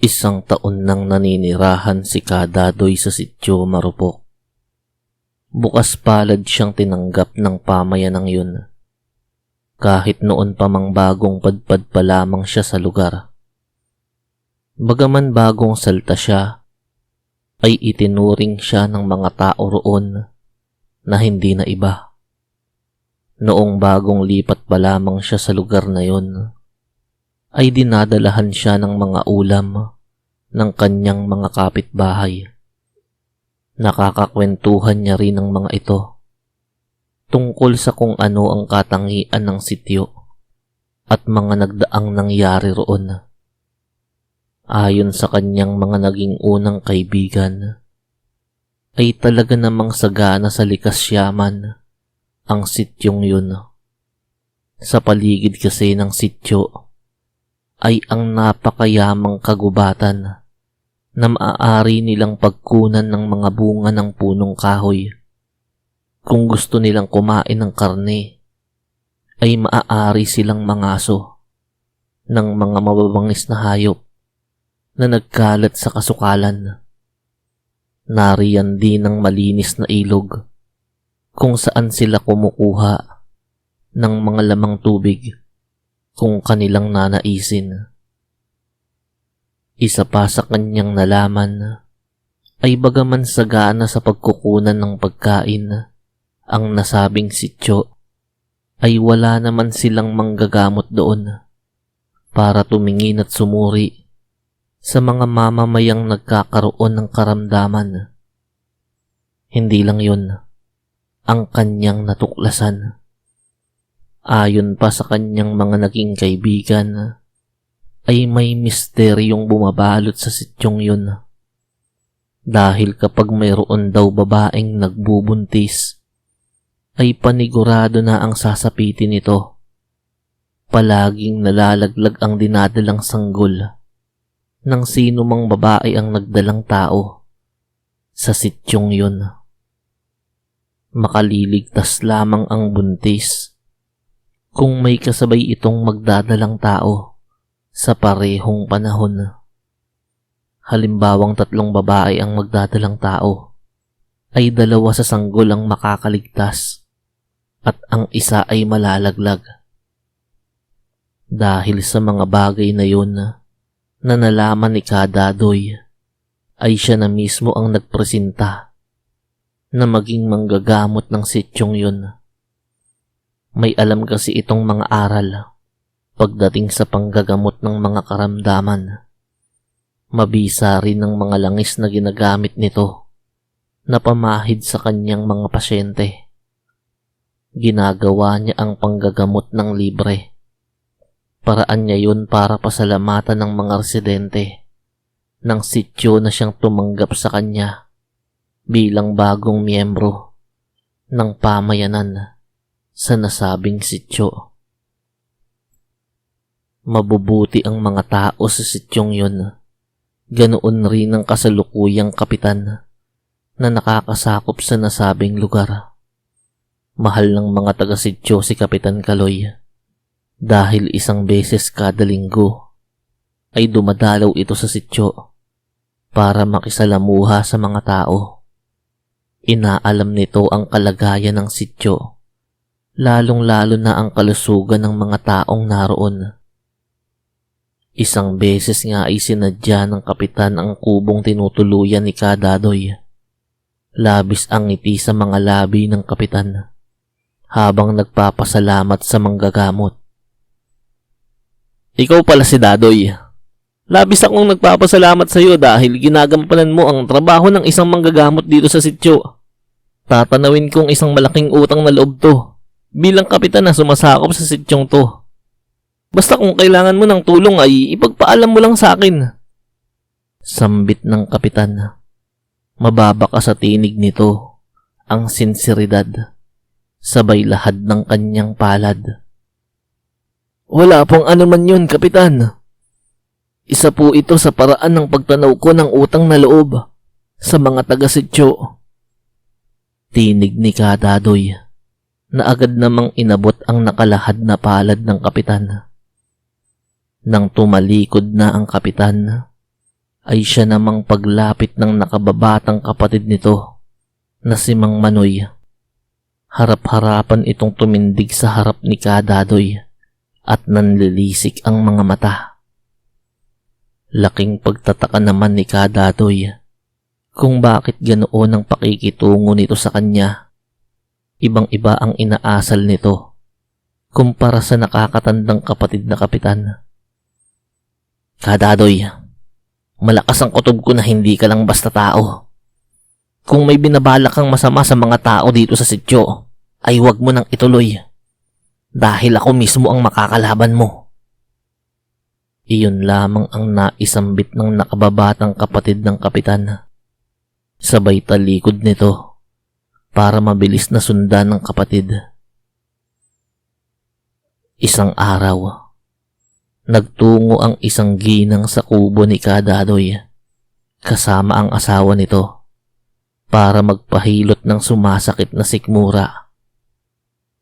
Isang taon nang naninirahan si Kadadoy sa sityo Marupok. Bukas palad siyang tinanggap ng pamayanang yun. Kahit noon pa mang bagong padpad pa lamang siya sa lugar. Bagaman bagong salta siya, ay itinuring siya ng mga tao roon na hindi na iba. Noong bagong lipat pa lamang siya sa lugar na yun, ay dinadalahan siya ng mga ulam ng kanyang mga kapitbahay. Nakakakwentuhan niya rin ng mga ito tungkol sa kung ano ang katangian ng sityo at mga nagdaang nangyari roon. Ayon sa kanyang mga naging unang kaibigan, ay talaga namang sagana sa likas yaman ang sityong yun. Sa paligid kasi ng sityo ay ang napakayamang kagubatan na maaari nilang pagkunan ng mga bunga ng punong kahoy. Kung gusto nilang kumain ng karne, ay maaari silang mangaso ng mga mababangis na hayop na nagkalat sa kasukalan. Nariyan din ang malinis na ilog kung saan sila kumukuha ng mga lamang tubig kung kanilang nanaisin. Isa pa sa kanyang nalaman ay bagaman sagana sa pagkukunan ng pagkain ang nasabing sityo, ay wala naman silang manggagamot doon para tumingin at sumuri sa mga mamamayang nagkakaroon ng karamdaman. Hindi lang yun ang kanyang natuklasan. Ayon pa sa kanyang mga naging kaibigan, ay may misteryong bumabalot sa sityong yun. Dahil kapag mayroon daw babaeng nagbubuntis, ay panigurado na ang sasapitin nito. Palaging nalalaglag ang dinadalang sanggol ng sino mang babae ang nagdalang tao sa sityong yun. Makaliligtas lamang ang buntis kung may kasabay itong magdadalang tao sa parehong panahon. Halimbawang 3 babae ang magdadalang tao, ay 2 sa sanggol ang makakaligtas at ang isa ay malalaglag. Dahil sa mga bagay na yun na nalaman ni Kadadoy, ay siya na mismo ang nagpresenta na maging manggagamot ng sityong yun. May alam kasi itong mga aral pagdating sa panggagamot ng mga karamdaman. Mabisa rin ng mga langis na ginagamit nito na pamahid sa kanyang mga pasyente. Ginagawa niya ang panggagamot ng libre. Paraan niya yun para pasalamatan ng mga residente ng sityo na siyang tumanggap sa kanya bilang bagong miyembro ng pamayanan sa nasabing sityo. Mabubuti ang mga tao sa sityong yun. Ganoon rin ang kasalukuyang kapitan na nakakasakop sa nasabing lugar. Mahal ng mga taga-sityo si Kapitan Kaloy dahil 1 beses kada linggo ay dumadalaw ito sa sityo para makisalamuha sa mga tao. Inaalam nito ang kalagayan ng sityo, lalong-lalo na ang kalusugan ng mga taong naroon. 1 beses nga ay sinadya ng kapitan ang kubong tinutuluyan ni Kadadoy. Labis ang ngiti sa mga labi ng kapitan habang nagpapasalamat sa manggagamot. Ikaw pala si Dadoy. Labis akong nagpapasalamat sa iyo dahil ginagampanan mo ang trabaho ng isang manggagamot dito sa sityo. Tatanawin kong isang malaking utang na loob to bilang kapitan na sumasakop sa sityong to. Basta kung kailangan mo ng tulong ay ipagpaalam mo lang sa akin. Sambit ng kapitan. Mababa ka sa tinig nito ang sinseridad, sabay lahad ng kanyang palad. Wala pong anuman yun, kapitan. Isa po ito sa paraan ng pagtanaw ko ng utang na loob sa mga taga-sityo. Tinig ni Kadadoy na agad namang inabot ang nakalahad na palad ng kapitan. Nang tumalikod na ang kapitan, ay siya namang paglapit ng nakababatang kapatid nito na si Mang Manoy. Harap-harapan itong tumindig sa harap ni Kadadoy at nanlilisik ang mga mata. Laking pagtataka naman ni Kadadoy kung bakit ganoon ang pakikitungo nito sa kanya. Ibang-iba ang inaasal nito kumpara sa nakakatandang kapatid na kapitan. Kadadoy, malakas ang kutob ko na hindi ka lang basta tao. Kung may binabalak kang masama sa mga tao dito sa sityo, ay huwag mo nang ituloy. Dahil ako mismo ang makakalaban mo. Iyon lamang ang naisambit ng nakababatang kapatid ng kapitan. Sabay talikod nito para mabilis na sundan ng kapatid. Isang araw, nagtungo ang isang ginang sa kubo ni Kadadoy kasama ang asawa nito para magpahilot ng sumasakit na sikmura.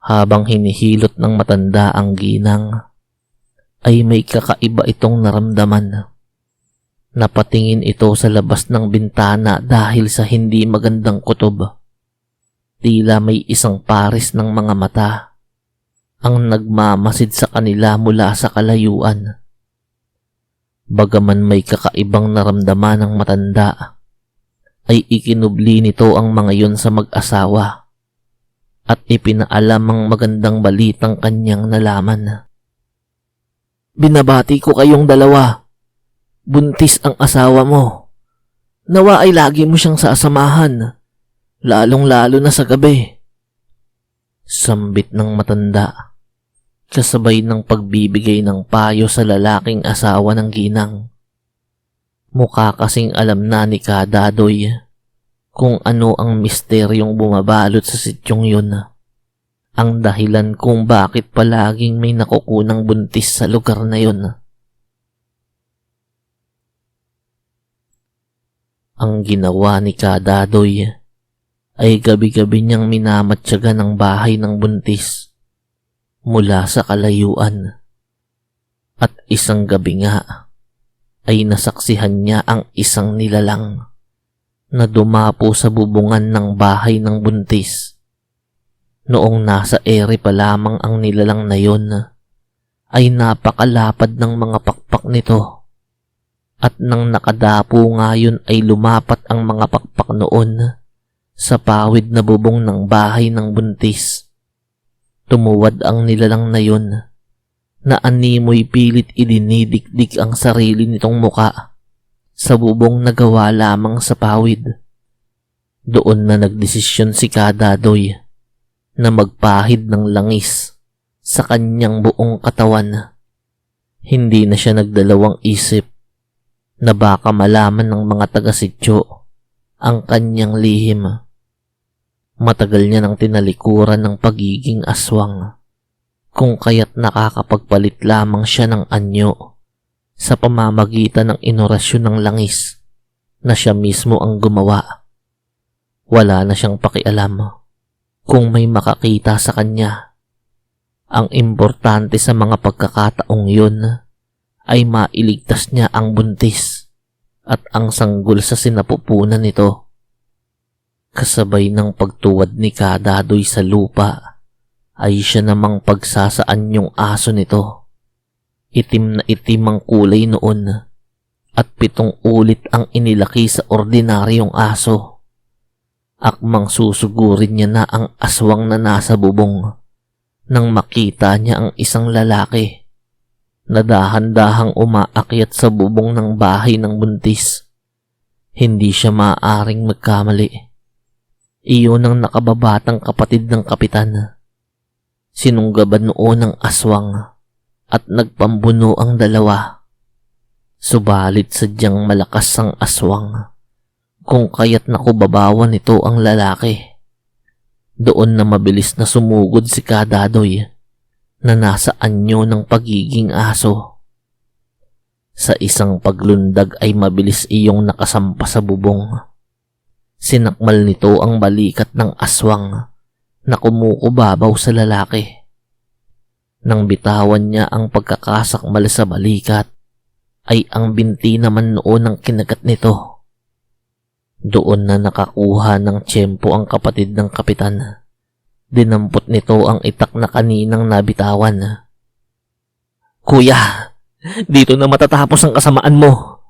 Habang hinihilot ng matanda ang ginang, ay may kakaiba itong naramdaman. Napatingin ito sa labas ng bintana dahil sa hindi magandang kutob. Tila may isang pares ng mga mata ang nagmamasid sa kanila mula sa kalayuan. Bagaman may kakaibang naramdaman ng matanda, ay ikinubli nito ang mga yon sa mag-asawa at ipinaalam ang magandang balitang kanyang nalaman. Binabati ko kayong dalawa. Buntis ang asawa mo. Nawa ay lagi mo siyang sasamahan, lalong-lalo na sa gabi. Sambit ng matanda, kasabay ng pagbibigay ng payo sa lalaking asawa ng ginang. Mukha kasing alam na ni Kadadoy kung ano ang misteryong bumabalot sa sityong yun. Ang dahilan kung bakit palaging may nakukunang buntis sa lugar na yun. Ang ginawa ni Kadadoy ay gabi-gabi niyang minamatyaga ng bahay ng buntis mula sa kalayuan. At isang gabi nga ay nasaksihan niya ang isang nilalang na dumapo sa bubungan ng bahay ng buntis. Noong nasa ere pa lamang ang nilalang na yon, ay napakalapad ng mga pakpak nito. At nang nakadapo nga yun ay lumapat ang mga pakpak noon sa pawid na bubong ng bahay ng buntis. Tumuwad ang nilalang na yun na animoy pilit idinidikdik ang sarili nitong muka sa bubong na gawa lamang sa pawid. Doon na nagdesisyon si Kadadoy na magpahid ng langis sa kanyang buong katawan. Hindi na siya nagdalawang isip na baka malaman ng mga taga-sityo ang kanyang lihim. Matagal niya nang tinalikuran ng pagiging aswang, kung kaya't nakakapagpalit lamang siya ng anyo sa pamamagitan ng inorasyon ng langis na siya mismo ang gumawa. Wala na siyang pakialam kung may makakita sa kanya. Ang importante sa mga pagkakataong yun ay mailigtas niya ang buntis at ang sanggol sa sinapupunan nito. Kasabay ng pagtuwad ni Kadadoy sa lupa, ay siya namang pagsasaan yung aso nito. Itim na itim ang kulay noon at 7 ulit ang inilaki sa ordinaryong aso. Akmang susugurin niya na ang aswang na nasa bubong nang makita niya ang isang lalaki na dahan-dahang umaakyat sa bubong ng bahay ng buntis. Hindi siya maaaring magkamali. Iyon ang nakababatang kapatid ng kapitan. Sinunggaban noon ng aswang at nagpambuno ang dalawa. Subalit sadyang malakas ang aswang, kung kaya't nakubabawan nito ang lalaki. Doon na mabilis na sumugod si Kadadoy na nasa anyo ng pagiging aso. Sa isang paglundag ay mabilis iyong nakasampa sa bubong. Sinakmal nito ang balikat ng aswang na kumukubabaw sa lalaki. Nang bitawan niya ang pagkakasakmal sa balikat, ay ang binti naman noon ng kinagat nito. Doon na nakakuha ng tiyempo ang kapatid ng kapitan. Dinampot nito ang itak na kaninang nabitawan. "Kuya, dito na matatapos ang kasamaan mo.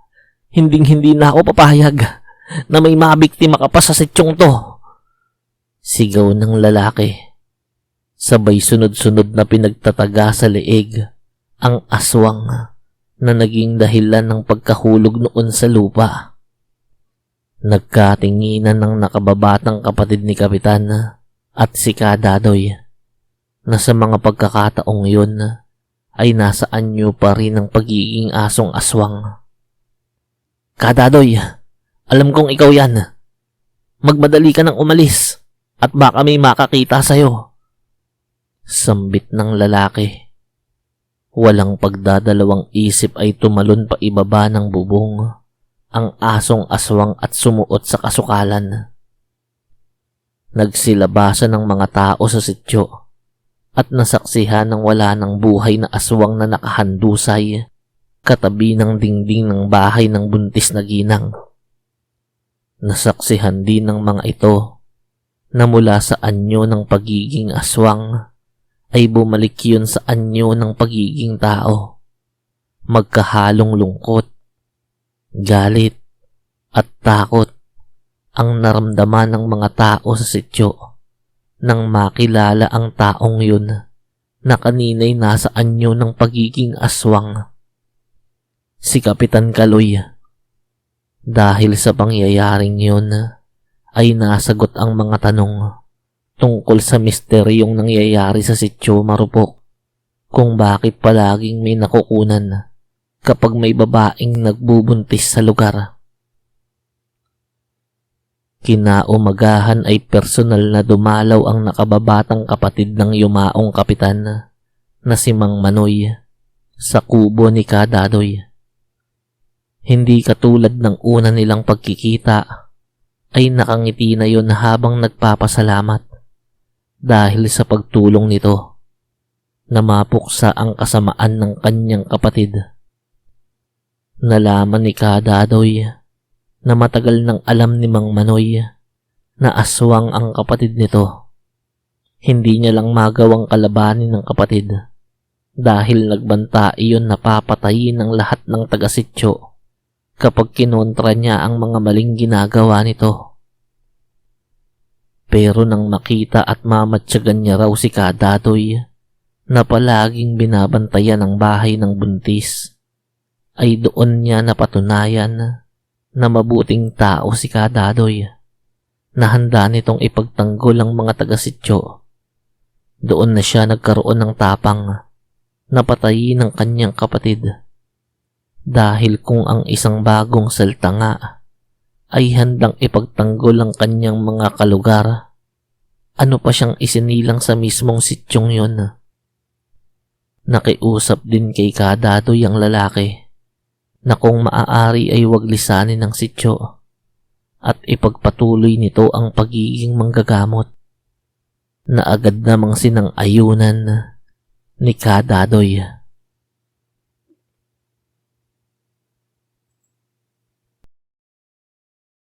Hinding-hindi na ako papayag na may mabiktima ka pa sa sityong to." Sigaw ng lalaki. Sabay sunod-sunod na pinagtataga sa leeg ang aswang na naging dahilan ng pagkahulog noon sa lupa. Nagkatinginan ng nakababatang kapatid ni Kapitan at si Kadadoy na sa mga pagkakataong yun ay nasa anyo pa rin ang pagiging asong aswang. "Kadadoy, alam kong ikaw yan. Magmadali ka nang umalis at baka may makakita sa'yo." Sambit ng lalaki. Walang pagdadalawang isip ay tumalon pa ibaba ng bubong ang asong aswang at sumuot sa kasukalan. Nagsilabasan ng mga tao sa sityo at nasaksihan ng wala ng buhay na aswang na nakahandusay katabi ng dingding ng bahay ng buntis na ginang. Nasaksihan din ng mga ito na mula sa anyo ng pagiging aswang ay bumalik yun sa anyo ng pagiging tao. Magkahalong lungkot, galit, at takot ang naramdaman ng mga tao sa sityo nang makilala ang taong yun na kanina'y nasa anyo ng pagiging aswang. Si Kapitan Kaloy. Dahil sa pangyayaring yun ay nasagot ang mga tanong tungkol sa misteryong nangyayari sa sityo Marupok, kung bakit palaging may nakukunan kapag may babaeng nagbubuntis sa lugar. Kinaumagahan ay personal na dumalaw ang nakababatang kapatid ng yumaong kapitan na si Mang Manoy sa kubo ni Kadadoy. Hindi katulad ng una nilang pagkikita ay nakangiti na yun habang nagpapasalamat dahil sa pagtulong nito na mapuksa ang kasamaan ng kanyang kapatid. Nalaman ni Kadadoy na matagal nang alam ni Mang Manoy na aswang ang kapatid nito. Hindi niya lang magawang kalabanin ng kapatid dahil nagbanta iyon na papatayin ng lahat ng taga-sityo kapag kinontra niya ang mga maling ginagawa nito. Pero nang makita at mamatyagan niya raw si Kadadoy na palaging binabantayan ang bahay ng buntis, ay doon niya napatunayan na mabuting tao si Kadadoy, na handa nitong ipagtanggol ang mga taga-sityo. Doon na siya nagkaroon ng tapang na patayin ang kanyang kapatid. Dahil kung ang isang bagong salta nga ay handang ipagtanggol ang kanyang mga kalugar, ano pa siyang isinilang sa mismong sityong yun? Nakiusap din kay Kadadoy ang lalaki na kung maaari ay wag lisanin ng sityo at ipagpatuloy nito ang pagiging manggagamot, na agad namang sinang-ayunan ni Kadadoy.